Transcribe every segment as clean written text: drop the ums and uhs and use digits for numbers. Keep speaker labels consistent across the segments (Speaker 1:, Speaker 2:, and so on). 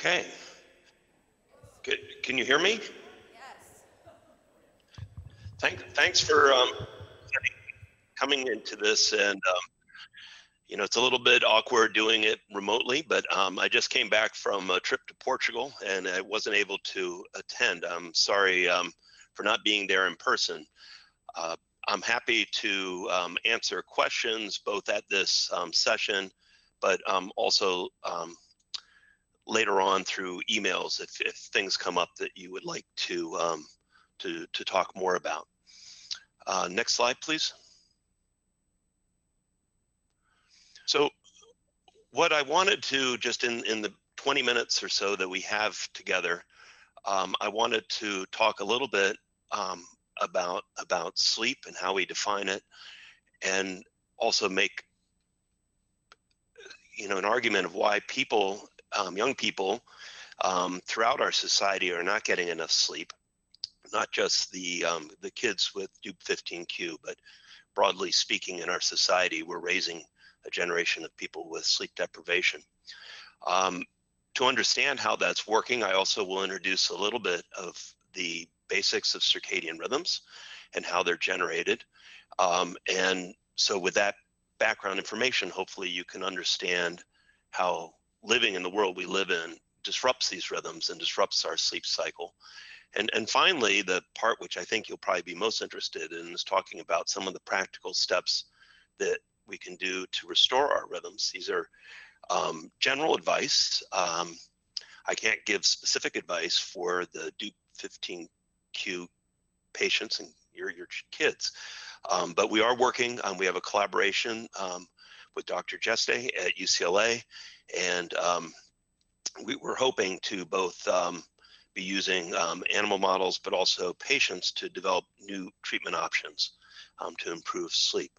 Speaker 1: Okay. Can you hear me?
Speaker 2: Yes.
Speaker 1: Thanks for coming into this, and it's a little bit awkward doing it remotely, but I just came back from a trip to Portugal, and I wasn't able to attend. I'm sorry for not being there in person. I'm happy to answer questions both at this session, but also later on through emails if things come up that you would like to talk more about. Next slide, please. So what I wanted to, just in the 20 minutes or so that we have together, I wanted to talk a little bit about sleep and how we define it, and also make an argument of why people, young people throughout our society are not getting enough sleep. Not just the kids with DUP15Q, but broadly speaking in our society, we're raising a generation of people with sleep deprivation. To understand how that's working, I also will introduce a little bit of the basics of circadian rhythms and how they're generated. And so with that background information, hopefully you can understand how living in the world we live in disrupts these rhythms and disrupts our sleep cycle. And finally, the part which I think you'll probably be most interested in is talking about some of the practical steps that we can do to restore our rhythms. These are general advice. I can't give specific advice for the DUP15Q patients and your kids, but we are working. We have a collaboration with Dr. Jeste at UCLA, and we're hoping to both be using animal models, but also patients to develop new treatment options to improve sleep.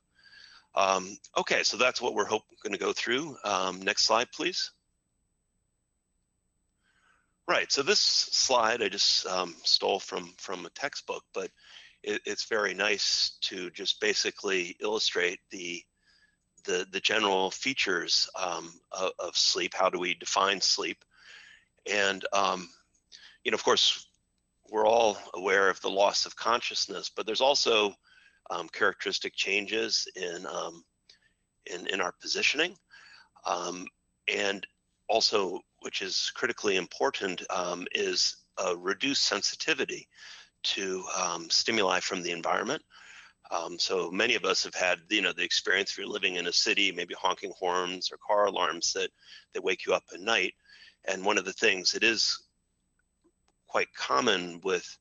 Speaker 1: Okay, so that's what we're going to go through. Next slide, please. Right, so this slide I just stole from a textbook, but it's very nice to just basically illustrate the general features of sleep. How do we define sleep? And of course, we're all aware of the loss of consciousness, but there's also characteristic changes in our positioning, and also, which is critically important, is a reduced sensitivity to stimuli from the environment. So many of us have had the experience, if you're living in a city, maybe honking horns or car alarms that wake you up at night. And one of the things that is quite common with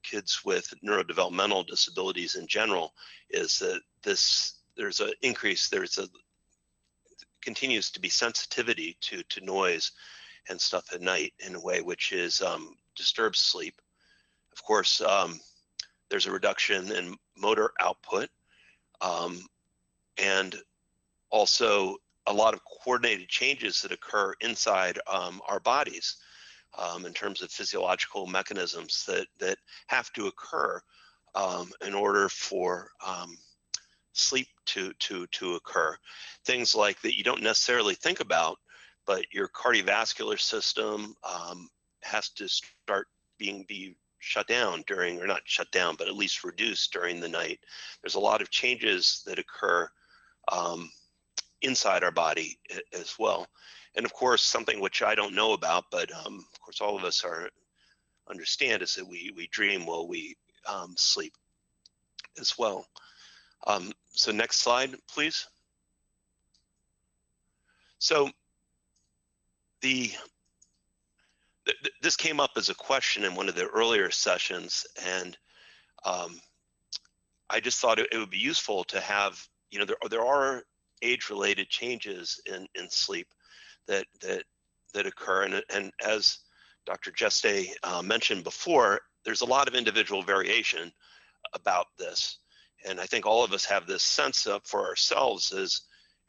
Speaker 1: kids with neurodevelopmental disabilities in general is that there's an increase, continues to be sensitivity to noise and stuff at night in a way which is disturbs sleep. Of course, there's a reduction in motor output, and also a lot of coordinated changes that occur inside our bodies in terms of physiological mechanisms that have to occur in order for sleep to occur. Things like that you don't necessarily think about, but your cardiovascular system has to start be shut down during, or not shut down, but at least reduced during the night. There's a lot of changes that occur inside our body as well. And of course, something which I don't know about, but of course all of us understand, is that we dream while we sleep as well. So next slide, please. So this came up as a question in one of the earlier sessions, and I just thought it would be useful to have, there are age-related changes in sleep that occur, and as Dr. Jeste mentioned before, there's a lot of individual variation about this, and I think all of us have this sense of for ourselves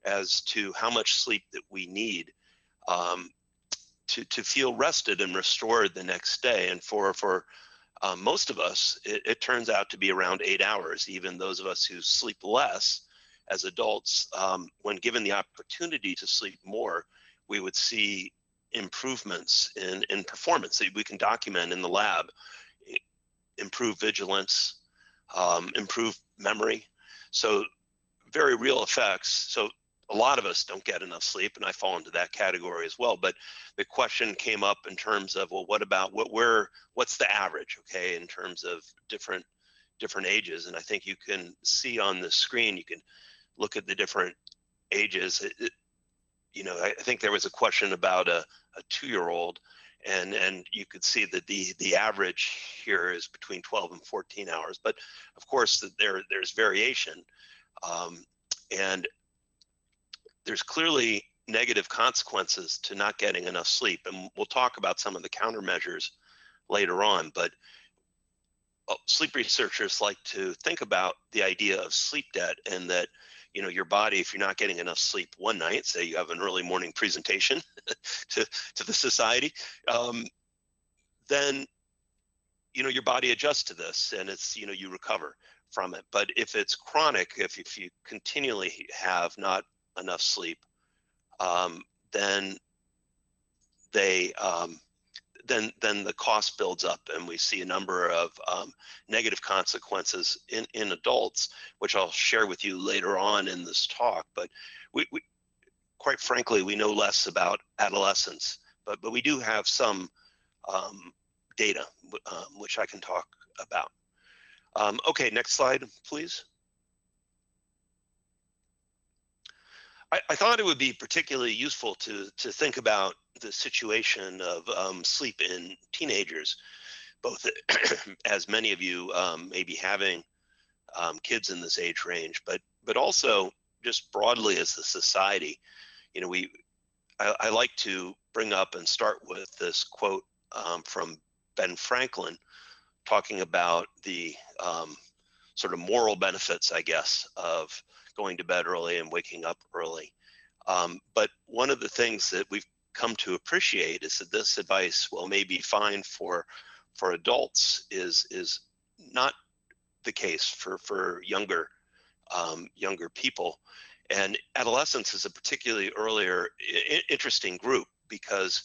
Speaker 1: as to how much sleep that we need to feel rested and restored the next day. And for most of us, it turns out to be around 8 hours. Even those of us who sleep less as adults, when given the opportunity to sleep more, we would see improvements in performance that we can document in the lab. Improve vigilance, improve memory. So very real effects. So a lot of us don't get enough sleep, and I fall into that category as well. But the question came up in terms of, well, what about what's the average, okay, in terms of different ages? And I think you can see on the screen, you can look at the different ages. You know, I think there was a question about a 2-year-old, and you could see that the average here is between 12 and 14 hours. But of course, there's variation, and there's clearly negative consequences to not getting enough sleep. And we'll talk about some of the countermeasures later on. But sleep researchers like to think about the idea of sleep debt, and that, you know, your body, if you're not getting enough sleep one night, say you have an early morning presentation to the society, then, you know, your body adjusts to this, and it's, you know, you recover from it. But if it's chronic, if you continually have not enough sleep, then the cost builds up, and we see a number of negative consequences in adults, which I'll share with you later on in this talk. But we quite frankly, we know less about adolescents, but we do have some data, which I can talk about. Okay, next slide, please. I thought it would be particularly useful to think about the situation of sleep in teenagers, both as many of you may be having kids in this age range, but also just broadly as a society. You know, I like to bring up and start with this quote from Ben Franklin, talking about the sort of moral benefits, I guess, of going to bed early and waking up early. But one of the things that we've come to appreciate is that this advice, well, may be fine for adults, is not the case for younger people. And adolescence is a particularly interesting group, because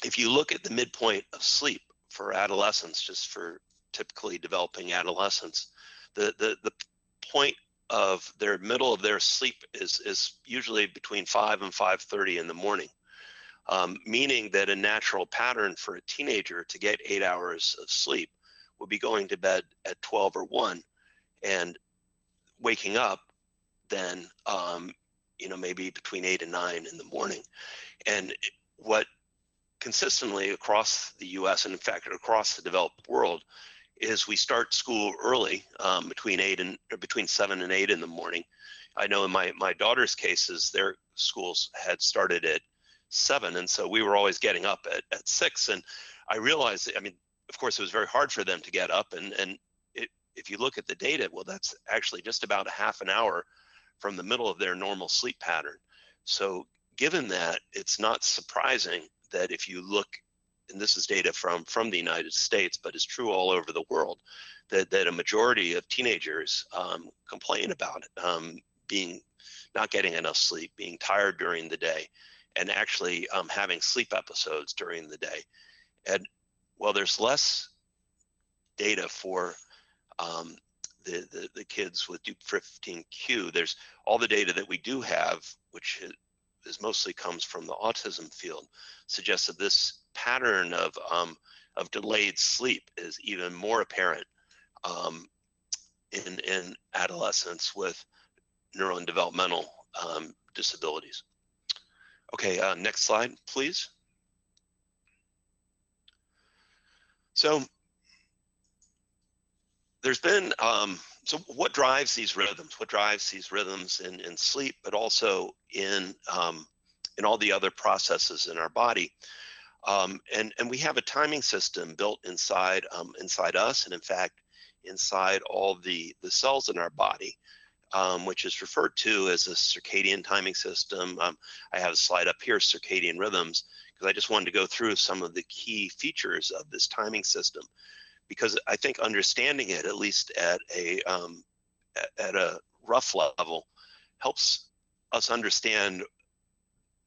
Speaker 1: if you look at the midpoint of sleep for adolescents, just for typically developing adolescents, the point of their middle of their sleep is usually between 5 and 5:30 in the morning, meaning that a natural pattern for a teenager to get 8 hours of sleep would be going to bed at 12 or 1 and waking up then, you know, maybe between 8 and 9 in the morning. And what consistently across the US, and in fact across the developed world, is we start school early, between 7 and 8 in the morning. I know in my daughter's cases, their schools had started at 7, and so we were always getting up at 6. And I realized, I mean, of course, it was very hard for them to get up, and if you look at the data, well, that's actually just about a half an hour from the middle of their normal sleep pattern. So given that, it's not surprising that if you look, and this is data from the United States, but it's true all over the world, that a majority of teenagers complain about it, not getting enough sleep, being tired during the day, and actually having sleep episodes during the day. And while there's less data for the kids with Dup15q, there's all the data that we do have, which is mostly comes from the autism field, suggests that this pattern of delayed sleep is even more apparent in adolescents with neuro and developmental disabilities. Okay, next slide, please. So there's been, so what drives these rhythms? What drives these rhythms in sleep, but also in all the other processes in our body? And we have a timing system built inside us, and in fact, inside all the cells in our body, which is referred to as a circadian timing system. I have a slide up here, circadian rhythms, because I just wanted to go through some of the key features of this timing system, because I think understanding it, at least at a rough level, helps us understand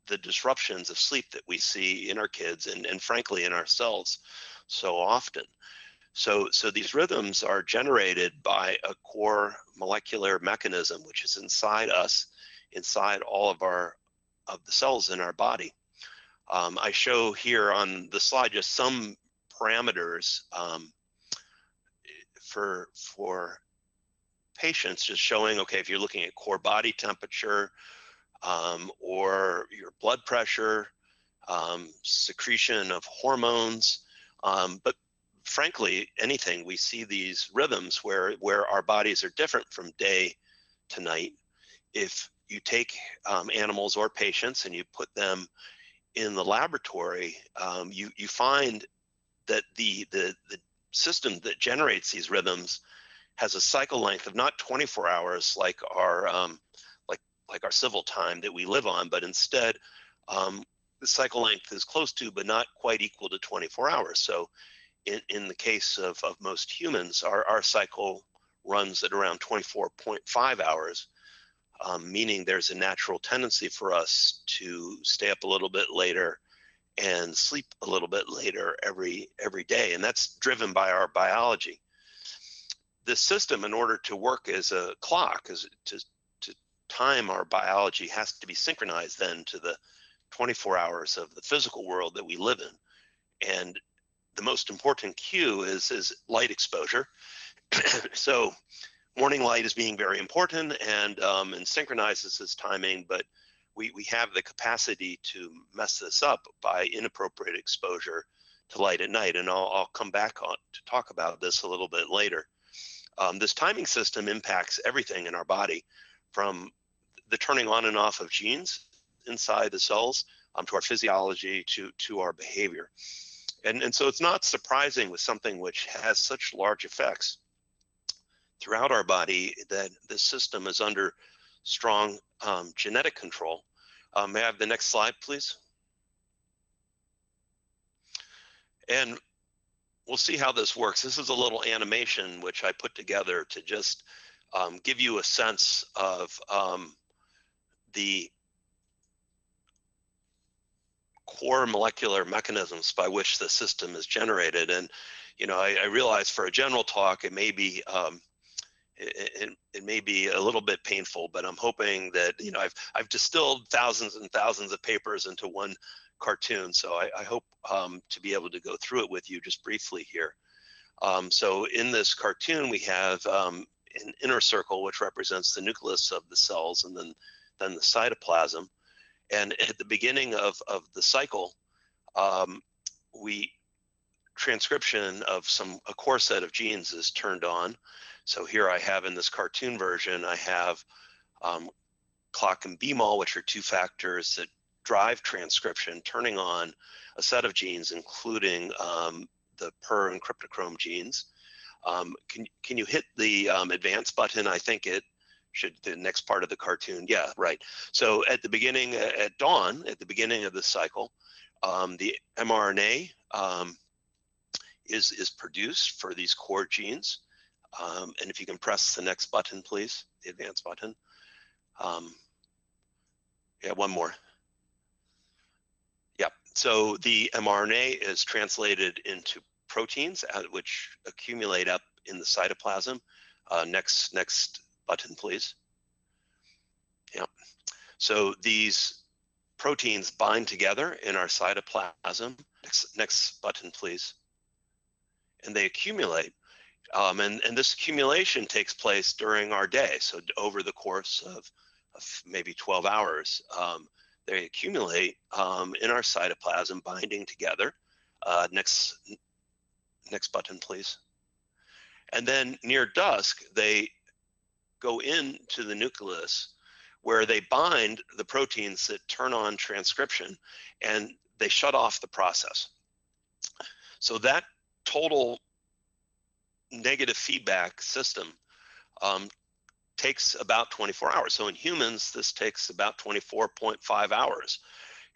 Speaker 1: the disruptions of sleep that we see in our kids and frankly in ourselves so often. So these rhythms are generated by a core molecular mechanism which is inside us, inside all of the cells in our body. I show here on the slide just some parameters for patients, just showing, okay, if you're looking at core body temperature or your blood pressure, secretion of hormones, but frankly, anything. We see these rhythms where our bodies are different from day to night. If you take animals or patients and you put them in the laboratory, you find that the system that generates these rhythms has a cycle length of not 24 hours like our civil time that we live on, but instead the cycle length is close to but not quite equal to 24 hours. So in the case of most humans, our cycle runs at around 24.5 hours, meaning there's a natural tendency for us to stay up a little bit later and sleep a little bit later every day, and that's driven by our biology. This system, in order to work as a clock, to time our biology, has to be synchronized then to the 24 hours of the physical world that we live in. And the most important cue is light exposure. So morning light is being very important and synchronizes this timing, but we have the capacity to mess this up by inappropriate exposure to light at night. And I'll come back on to talk about this a little bit later. This timing system impacts everything in our body, from the turning on and off of genes inside the cells to our physiology to our behavior. And so it's not surprising with something which has such large effects throughout our body that this system is under strong genetic control. May I have the next slide, please? And we'll see how this works. This is a little animation which I put together to just give you a sense of the core molecular mechanisms by which the system is generated. And I realize for a general talk it may be it may be a little bit painful, but I'm hoping that I've distilled thousands and thousands of papers into one cartoon, so I hope to be able to go through it with you just briefly here. So in this cartoon we have an inner circle which represents the nucleus of the cells, and then the cytoplasm. And at the beginning of the cycle, transcription of a core set of genes is turned on. So here I have, in this cartoon version, I have clock and BMAL, which are two factors that drive transcription, turning on a set of genes, including the PER and cryptochrome genes. Can you hit the advance button? I think it should, the next part of the cartoon. Yeah, right. So at the beginning, at dawn, at the beginning of the cycle, the mRNA is produced for these core genes. And if you can press the next button, please, the advance button. Yeah, one more. Yeah, so the mRNA is translated into proteins, which accumulate up in the cytoplasm. Next button, please. Yeah, so these proteins bind together in our cytoplasm. Next button, please. And they accumulate. And this accumulation takes place during our day. So over the course of maybe 12 hours, they accumulate in our cytoplasm, binding together. Next button, please. And then near dusk, they go into the nucleus, where they bind the proteins that turn on transcription, and they shut off the process. So that total negative feedback system takes about 24 hours. So in humans, this takes about 24.5 hours.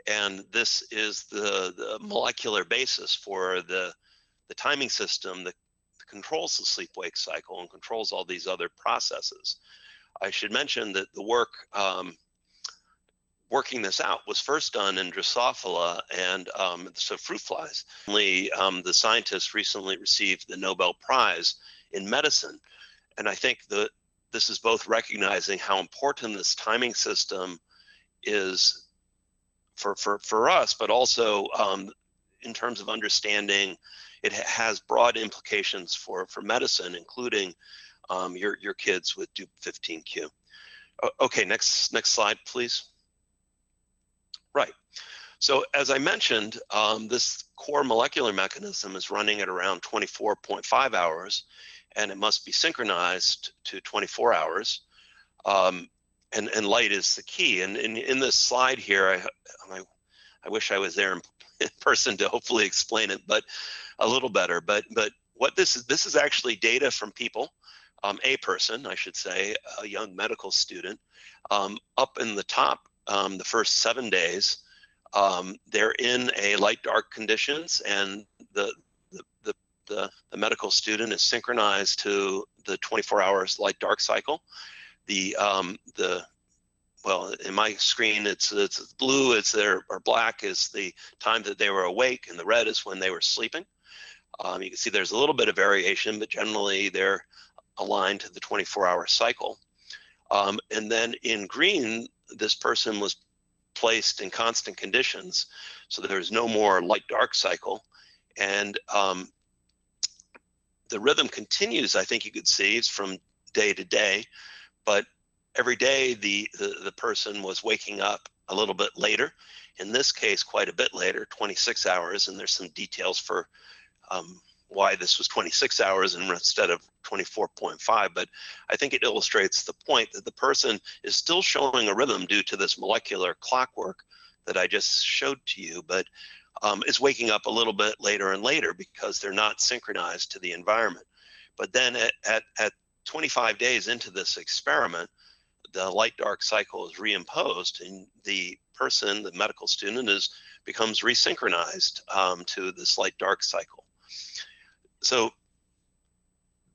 Speaker 1: And this is the molecular basis for the timing system that controls the sleep-wake cycle and controls all these other processes. I should mention that the work working this out was first done in Drosophila and so fruit flies. The scientists recently received the Nobel Prize in medicine, and I think this is both recognizing how important this timing system is for us, but also in terms of understanding it has broad implications for medicine, including your kids with DUP15Q. Okay, next slide, please. Right. So as I mentioned, this core molecular mechanism is running at around 24.5 hours, and it must be synchronized to 24 hours. And light is the key. And in this slide here, I wish I was there in person to hopefully explain it, but a little better. But what this is actually data from people, a person, I should say, a young medical student. Up in the top, the first 7 days, they're in a light-dark conditions, and the medical student is synchronized to the 24 hours light-dark cycle. Well, in my screen, it's blue, or black is the time that they were awake, and the red is when they were sleeping. You can see there's a little bit of variation, but generally they're aligned to the 24-hour cycle. And then in green, this person was placed in constant conditions, so there's no more light-dark cycle. And the rhythm continues, I think you could see, it's from day to day, but every day the person was waking up a little bit later. In this case, quite a bit later, 26 hours, and there's some details for why this was 26 hours instead of 24.5, but I think it illustrates the point that the person is still showing a rhythm due to this molecular clockwork that I just showed to you, but is waking up a little bit later and later because they're not synchronized to the environment. But then at 25 days into this experiment, the light-dark cycle is reimposed, and the person, the medical student, becomes resynchronized to this light-dark cycle. So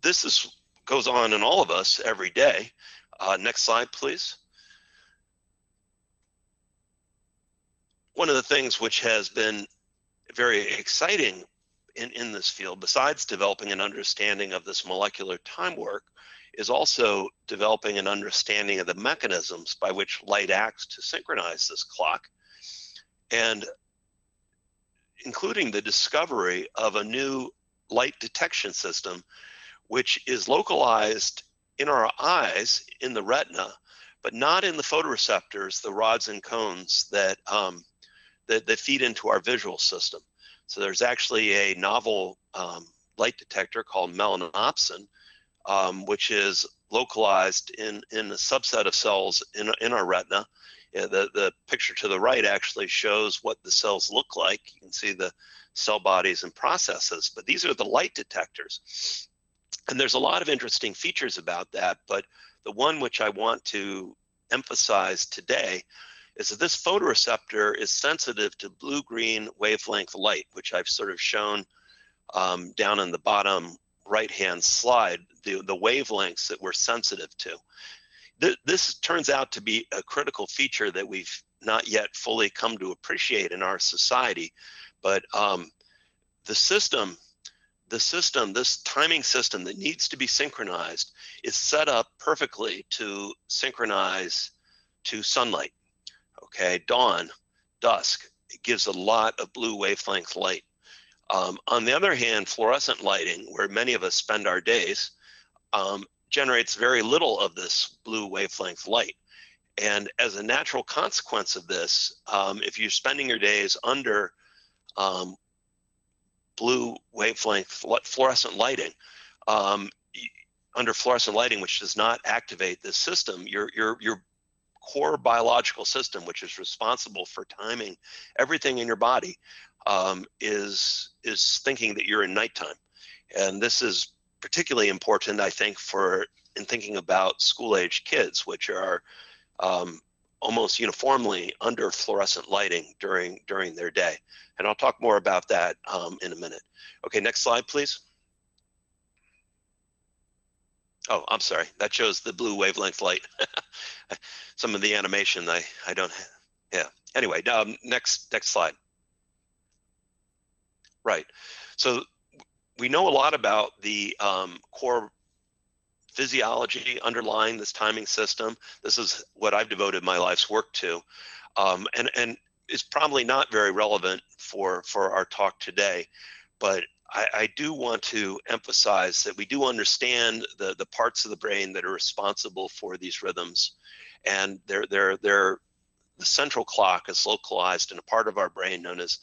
Speaker 1: this goes on in all of us every day. Next slide, please. One of the things which has been very exciting in this field, besides developing an understanding of this molecular time work, is also developing an understanding of the mechanisms by which light acts to synchronize this clock, and including the discovery of a new light detection system, which is localized in our eyes, in the retina, but not in the photoreceptors, the rods and cones that feed into our visual system. So there's actually a novel light detector called melanopsin, which is localized in a subset of cells in our retina. The picture to the right actually shows what the cells look like. You can see the cell bodies and processes, but these are the light detectors. And there's a lot of interesting features about that, but the one which I want to emphasize today is that this photoreceptor is sensitive to blue-green wavelength light, which I've sort of shown down in the bottom right-hand slide, the wavelengths that we're sensitive to. This turns out to be a critical feature that we've not yet fully come to appreciate in our society, but this timing system that needs to be synchronized is set up perfectly to synchronize to sunlight. Okay, dawn, dusk, it gives a lot of blue wavelength light. On the other hand, fluorescent lighting, where many of us spend our days, generates very little of this blue wavelength light. And as a natural consequence of this, if you're spending your days under blue wavelength fluorescent lighting, under fluorescent lighting, which does not activate this system, your core biological system, which is responsible for timing everything in your body, is thinking that you're in nighttime. And this is particularly important, I think, in thinking about school-age kids, which are almost uniformly under fluorescent lighting during their day. And I'll talk more about that in a minute. Okay, next slide, please. Oh, I'm sorry, that shows the blue wavelength light. Some of the animation I don't have. Yeah. Anyway, next slide. Right. So we know a lot about the core physiology underlying this timing system. This is what I've devoted my life's work to, and is probably not very relevant for our talk today, but I do want to emphasize that we do understand the parts of the brain that are responsible for these rhythms, and the central clock is localized in a part of our brain known as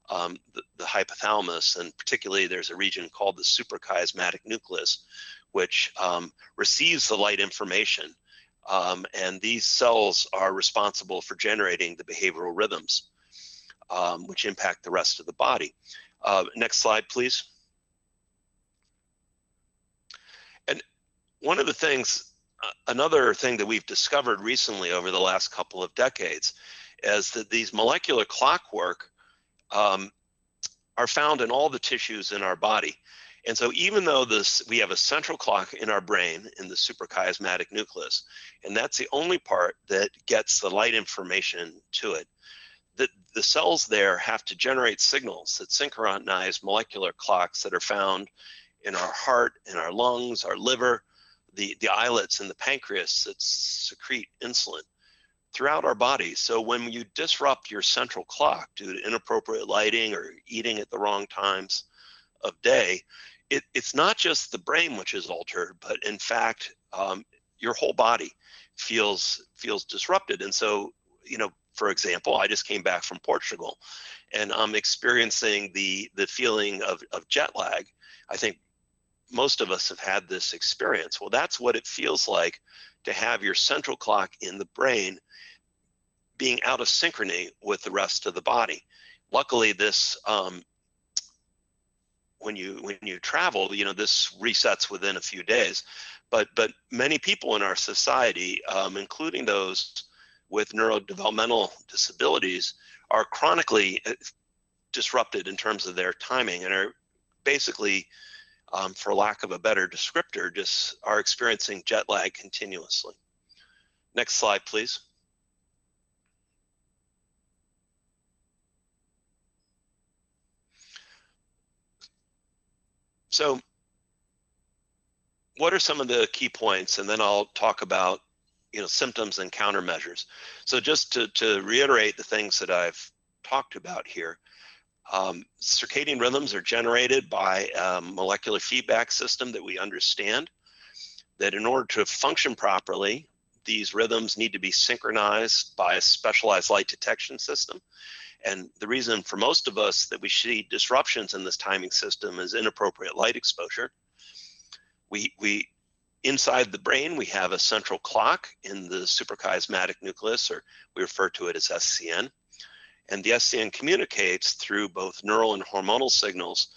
Speaker 1: the hypothalamus, and particularly there's a region called the suprachiasmatic nucleus, which receives the light information, and these cells are responsible for generating the behavioral rhythms, which impact the rest of the body. Next slide, please. And one of the things, another thing that we've discovered recently over the last couple of decades is that these molecular clockwork are found in all the tissues in our body. And so even though we have a central clock in our brain in the suprachiasmatic nucleus, and that's the only part that gets the light information to it, the cells there have to generate signals that synchronize molecular clocks that are found in our heart, in our lungs, our liver, the islets and the pancreas that secrete insulin throughout our body. So when you disrupt your central clock due to inappropriate lighting or eating at the wrong times of day, it's not just the brain which is altered, but in fact, your whole body feels disrupted. And so, for example, I just came back from Portugal, and I'm experiencing the feeling of jet lag. I think most of us have had this experience. Well, that's what it feels like to have your central clock in the brain being out of synchrony with the rest of the body. Luckily, this when you travel, this resets within a few days. But many people in our society, including those with neurodevelopmental disabilities, are chronically disrupted in terms of their timing and are basically, for lack of a better descriptor, just are experiencing jet lag continuously. Next slide, please. So what are some of the key points? And then I'll talk about symptoms and countermeasures. So just to reiterate the things that I've talked about here, circadian rhythms are generated by a molecular feedback system that we understand, that in order to function properly, these rhythms need to be synchronized by a specialized light detection system. And the reason for most of us that we see disruptions in this timing system is inappropriate light exposure. We inside the brain, we have a central clock in the suprachiasmatic nucleus, or we refer to it as SCN. And the SCN communicates through both neural and hormonal signals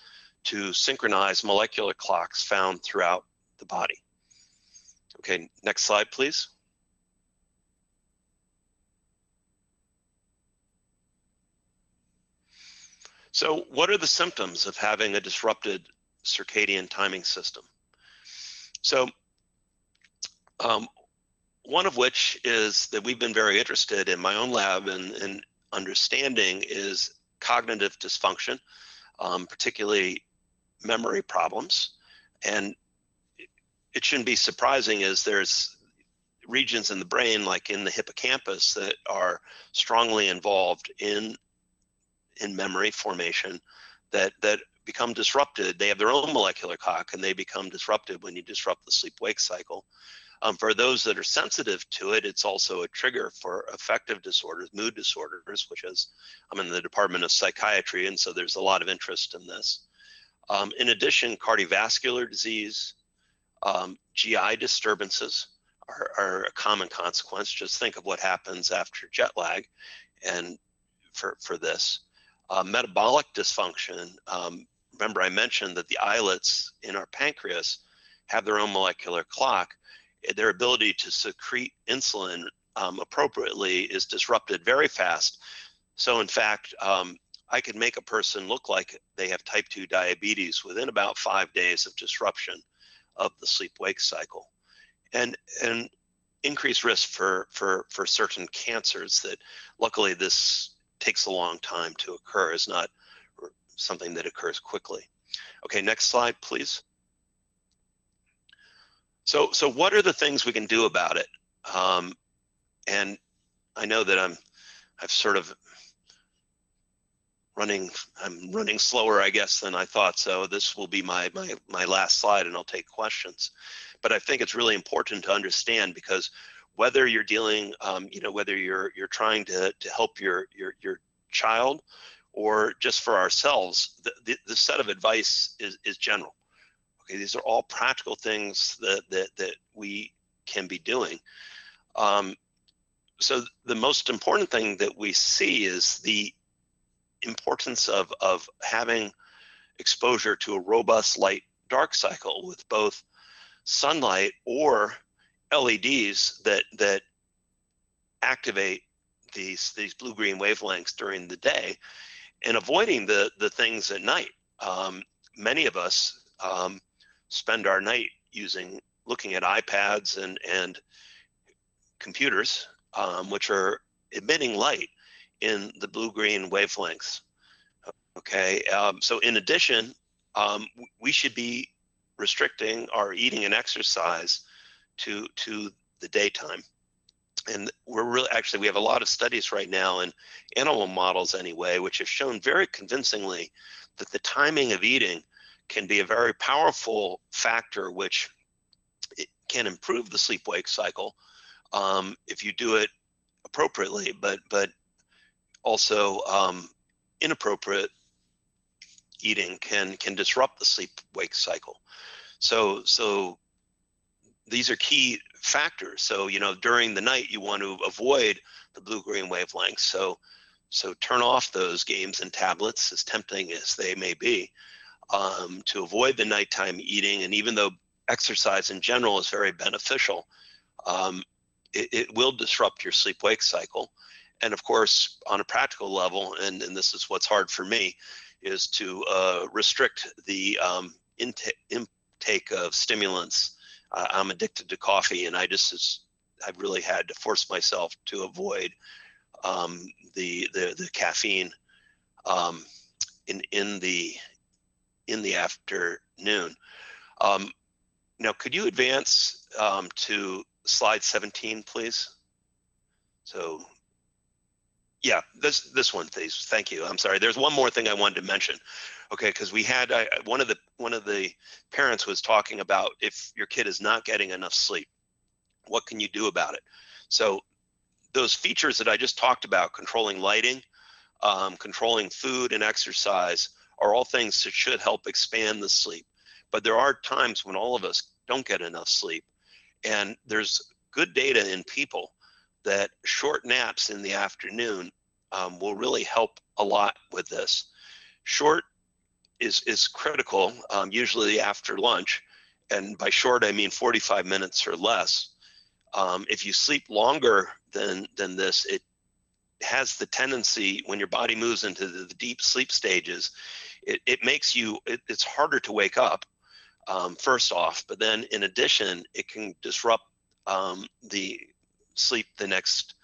Speaker 1: to synchronize molecular clocks found throughout the body. Okay, next slide, please. So what are the symptoms of having a disrupted circadian timing system? So one of which is that we've been very interested in my own lab in understanding is cognitive dysfunction, particularly memory problems. And it shouldn't be surprising as there's regions in the brain, like in the hippocampus, that are strongly involved in memory formation that become disrupted. They have their own molecular clock, and they become disrupted when you disrupt the sleep-wake cycle. For those that are sensitive to it, it's also a trigger for affective disorders, mood disorders, which is, I'm in the Department of Psychiatry, and so there's a lot of interest in this. In addition, cardiovascular disease, GI disturbances are a common consequence. Just think of what happens after jet lag and for this. Metabolic dysfunction, remember I mentioned that the islets in our pancreas have their own molecular clock. Their ability to secrete insulin appropriately is disrupted very fast. So in fact, I could make a person look like they have type 2 diabetes within about 5 days of disruption of the sleep-wake cycle. And increased risk for certain cancers that luckily this takes a long time to occur, is not something that occurs quickly. Okay, next slide, please. So what are the things we can do about it? And I know that I'm running slower, I guess, than I thought. So this will be my last slide, and I'll take questions. But I think it's really important to understand, because whether you're dealing, whether you're trying to help your child, or just for ourselves, the set of advice is general. Okay, these are all practical things that we can be doing. So the most important thing that we see is the importance of having exposure to a robust light dark cycle with both sunlight or LEDs that activate these blue-green wavelengths during the day, and avoiding the things at night. Many of us spend our night looking at iPads and computers, which are emitting light in the blue-green wavelengths. Okay, so in addition, we should be restricting our eating and exercise to the daytime. And we have a lot of studies right now in animal models anyway, which have shown very convincingly that the timing of eating can be a very powerful factor, which it can improve the sleep-wake cycle if you do it appropriately, but also inappropriate eating can disrupt the sleep-wake cycle. So these are key factors. So during the night you want to avoid the blue-green wavelengths. So turn off those games and tablets, as tempting as they may be, to avoid the nighttime eating. And even though exercise in general is very beneficial, it will disrupt your sleep-wake cycle. And of course, on a practical level, and this is what's hard for me, is to restrict the intake of stimulants. I'm addicted to coffee, and I've really had to force myself to avoid the caffeine in the afternoon. Now, could you advance to slide 17, please? So, yeah, this one, please. Thank you. I'm sorry. There's one more thing I wanted to mention. Okay, because we had one of the parents was talking about, if your kid is not getting enough sleep, what can you do about it? So those features that I just talked about, controlling lighting, controlling food and exercise, are all things that should help expand the sleep. But there are times when all of us don't get enough sleep, and there's good data in people that short naps in the afternoon will really help a lot with this. Short is critical, usually after lunch, and by short I mean 45 minutes or less. If you sleep longer than this, it has the tendency, when your body moves into the deep sleep stages, it makes it's harder to wake up, first off, but then in addition, it can disrupt the sleep the next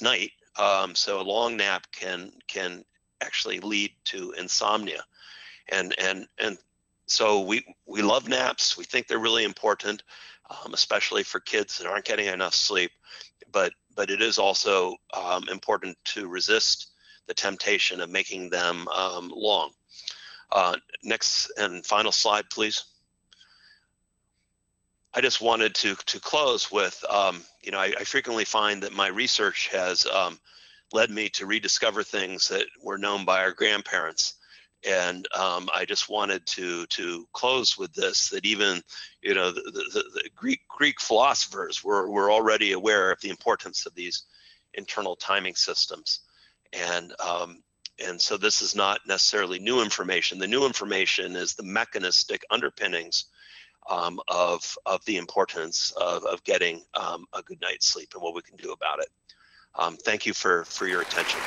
Speaker 1: night. So a long nap can actually lead to insomnia. And so we love naps. We think they're really important, especially for kids that aren't getting enough sleep. But it is also important to resist the temptation of making them long. Next and final slide, please. I just wanted to close with, I frequently find that my research has led me to rediscover things that were known by our grandparents. And I just wanted to close with this, that even, the Greek philosophers were already aware of the importance of these internal timing systems. And so this is not necessarily new information. The new information is the mechanistic underpinnings of the importance of getting a good night's sleep and what we can do about it. Thank you for your attention.